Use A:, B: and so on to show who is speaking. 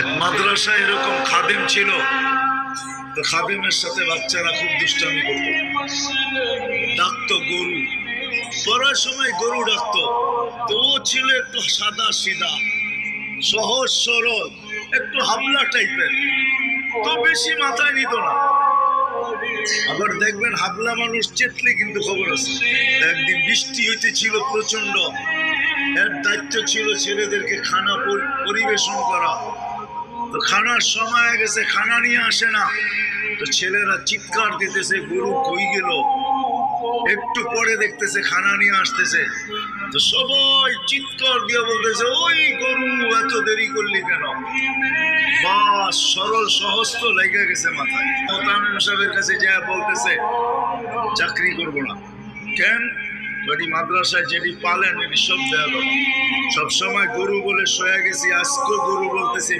A: এক মাদ্রাসায় এরকম খাদেম ছিল, তো খাদেমের সাথে বাচ্চারা খুব দুষ্টামি করত, ডাকতো গরু, পড়ার সময় গরু ডাকতো। তো ও ছিল একটু সাদা সিধা, সহজ সরল, একটু হাবলা টাইপের, তো বেশি মাথায় নিত না। আবার দেখবেন হাবলা মানুষ চেতলে কিন্তু খবর আছে। একদিন বৃষ্টি হইতেছিল প্রচন্ড, এর দায়িত্ব ছিল ছেলেদেরকে খানা পরিবেশন করা। তো খানার সময় গেছে, খানা নিয়ে আসে না, তো ছেলেরা চিৎকার দিতেছে গরু কই গেল। একটু পরে দেখতেছে খানা নিয়ে আসতেছে, তো সবাই চিৎকার দিয়ে বলতেছে ওই গরু এত দেরি করলি কেন। বাস সরল সহজ তো লেগে গেছে মাথায়। মোতামিম সাহেবের কাছে যা বলতেছে চাকরি করবো না। কেন? বাড়ি মাদ্রাসায় যেটি পালেন এটি সব দেওয়া, সবসময় গরু বলে শোয়া গেছি, আজকে গরু বলতেছে